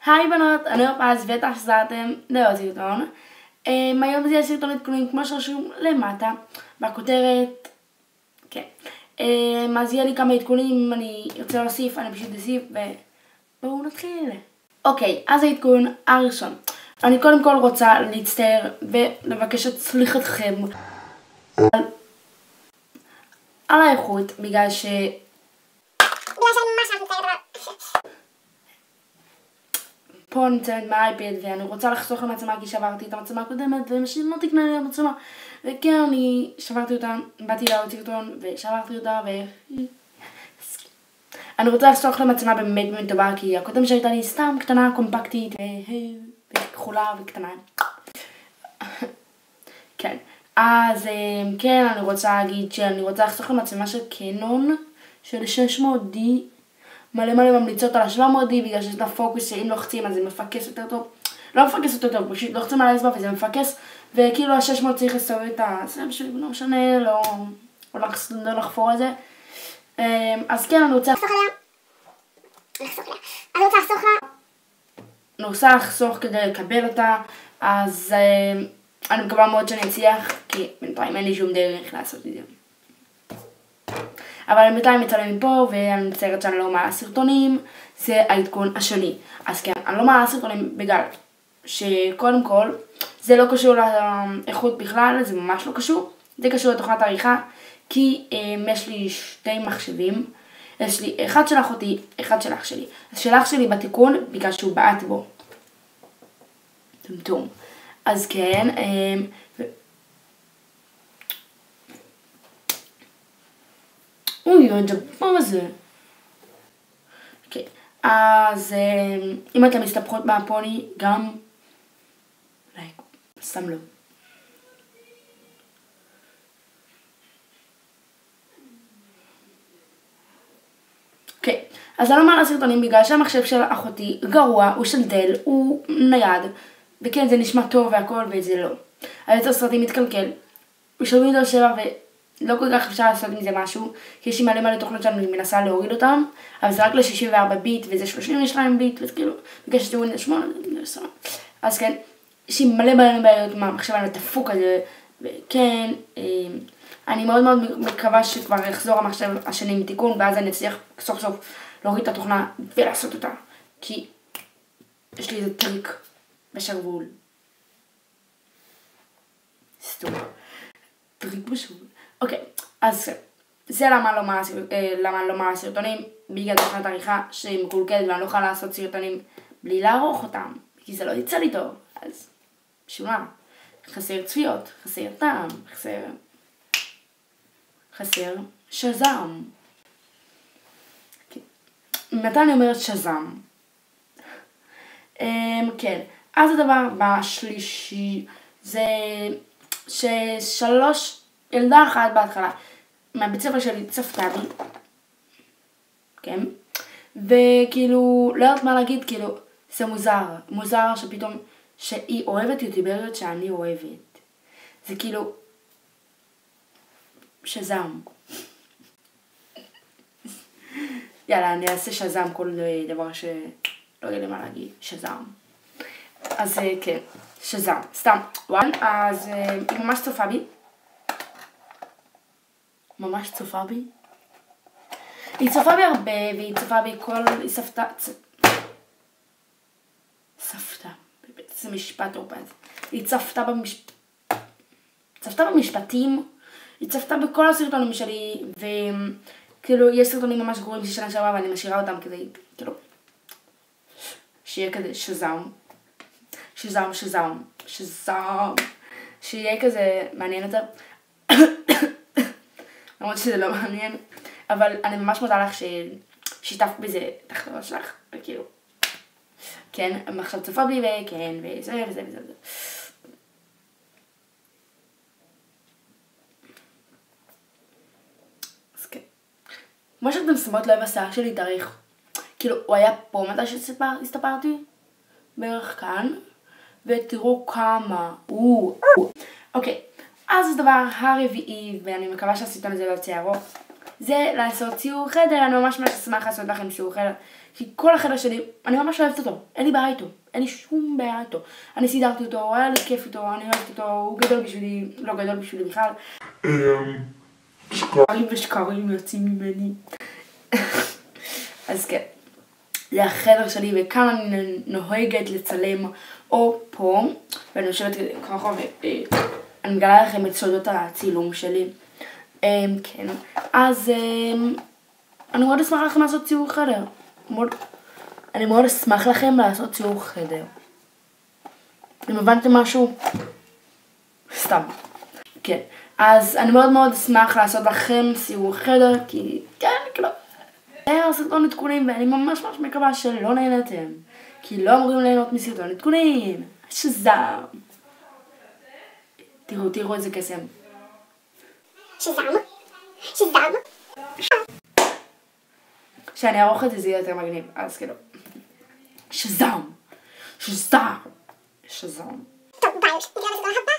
היי בנות, אני אופז בטח שחזרתם לעוד סרטון. היום זה סרטון עדכונים כמו שרשום למטה בכותרת. כן. אז יהיה לי כמה עדכונים, אם אני ארצה להוסיף, אני פשוט אוסיף ובואו נתחיל. אוקיי, אז העדכון הראשון. אני קודם כל רוצה להצטער ולבקש את סליחתכם על האיכות, בגלל שאני ממש פה נמצאת מהאייפד ואני רוצה לחסוך למצלמה כי שברתי את המצלמה הקודמת ומשהו לא תקנה לי המצלמה, וכן אני שברתי אותה, באתי לעוד סרטון ושברתי אותה אני רוצה לחסוך למצלמה באמת טובה, כי הקודם שהייתה לי סתם קטנה, קומפקטית וכחולה וקטנה. כן, אז כן, אני רוצה להגיד שאני רוצה לחסוך למצלמה של קנון של 600D, מלא ממליצות על ה-700D בגלל שיש לה פוקוס שאם לוחצים אז זה מפקס יותר טוב. לא מפקס יותר טוב, פשוט לוחצים על האצבע וזה מפקס, וכאילו ה-600 צריך לסובב את זה בשביל לא משנה, לא לחפור את זה. אז כן, אני רוצה לחסוך כדי לקבל אותה, אז אני מקווה מאוד שאני אצליח, כי בינתיים אין לי שום דרך לעשות את זה. אבל אני בינתיים מצלם מפה ואני מצטערת שאני לא מעלה סרטונים, זה העדכון השני. אז כן, אני לא מעלה סרטונים בגלל שקודם כל זה לא קשור לאיכות בכלל, זה ממש לא קשור. זה קשור לתוכנת עריכה, כי יש לי שתי מחשבים, יש לי אחד של אחותי, אחד של אח שלי. אז של אח שלי בתיקון בגלל שהוא בעט בו. טומטום. אז כן, אוי, הג'בום הזה. אוקיי, אז אם אתם מסתבכות מהפוני, גם לייק, סתם לא. אוקיי, אז אני לא מעלה סרטונים בגלל שהמחשב של אחותי גרוע, הוא של דל, הוא נייד, וכן זה נשמע טוב והכל וזה לא. היוצר סרטים מתקלקל, הוא של ווינדוס 7 לא כל כך אפשר לעשות עם זה משהו, כי יש לי מלא תוכנות שאני מנסה להוריד אותם, אבל זה רק ל-64 ביט וזה 32 ביט, וזה כאילו, בגלל שזה ווינדוס 8, אז כן, יש לי מלא בעיות מהמחשב הדפוק הזה, וכן, אני מאוד מקווה שכבר יחזור המחשב השני מתיקון, ואז אני אצליח סוף סוף להוריד את התוכנה ולעשות אותה, כי יש לי איזה טריק בשרוול. סתום. טריק בשרוול. אוקיי, אז זה למה אני לא מעלה סרטונים, בגלל תוכנת עריכה שהיא מקולקלת ואני לא יכולה לעשות סרטונים בלי לערוך אותם, כי זה לא יצא לי טוב, אז שונה, חסר צפיות, חסר טעם, חסר שזם. מתי אני אומרת שזם? כן, אז הדבר בשלישי זה ילדה אחת בהתחלה מהבית ספר שלי צפתה בי, כן, וכאילו לא יודעת מה להגיד, כאילו זה מוזר שפתאום שהיא אוהבת יוטיובריות שאני אוהבת, זה כאילו שזם. יאללה, אני אעשה שזם כל דבר שלא יודע לי מה להגיד, שזם. אז כן, שזם, סתם, אז היא ממש צופה בי. היא צופה בי הרבה, והיא צופה בי היא ספתה, זה משפט אופז. היא צפתה במשפטים, היא צפתה בכל הסרטונים שלי, וכאילו יש סרטונים ממש גרועים של שנה שעברה ואני משאירה אותם כדי, כאילו, שיהיה כזה שזם, שיהיה כזה מעניין יותר. למרות שזה לא מעניין, אבל אני ממש מודה לך ששיתפת בזה תחת הראש שלך, וכאילו, כן, עכשיו צופה בי וכן, וזה. אז כן. כמו שאתם שמות לב, השיער שלי התאריך, כאילו, הוא היה פה מתי שהסתפרתי, בערך כאן, ותראו כמה, אוקיי. אז הדבר הרביעי, ואני מקווה שהסרטון הזה לא יוצא ארוך, זה לעשות ציור חדר. אני ממש אשמח לעשות לכם ציור חדר, כי כל החדר שלי, אני ממש אוהבת אותו, אין לי בעיה איתו, אין לי שום בעיה איתו. אני סידרתי אותו, היה לי כיף איתו, אני אוהבת אותו, הוא גדול בשבילי, לא גדול בשבילי בכלל. שקרים ושקרים יוצאים ממני. אז כן, זה החדר שלי, וכאן אני נוהגת לצלם, או פה, ואני יושבת ככה, ואני מגלה לכם את סודות הצילום שלי. כן, אז אני מאוד אשמח לכם לעשות ציור חדר. אני מאוד אשמח לכם לעשות ציור חדר. אם הבנתם משהו? סתם. כן, אז אני מאוד מאוד אשמח לעשות לכם ציור חדר, כי כן, כאילו, זה היה סרטון עדכונים, ואני ממש ממש מקווה שלא נהנתם, כי לא אמורים ליהנות מסרטון עדכונים. שזם. תראו איזה קסם. שזם. כשאני אערוך את זה יהיה יותר מגניב, אז כאילו. שזם. טוב, ביי, נראה לסדרה הבאה.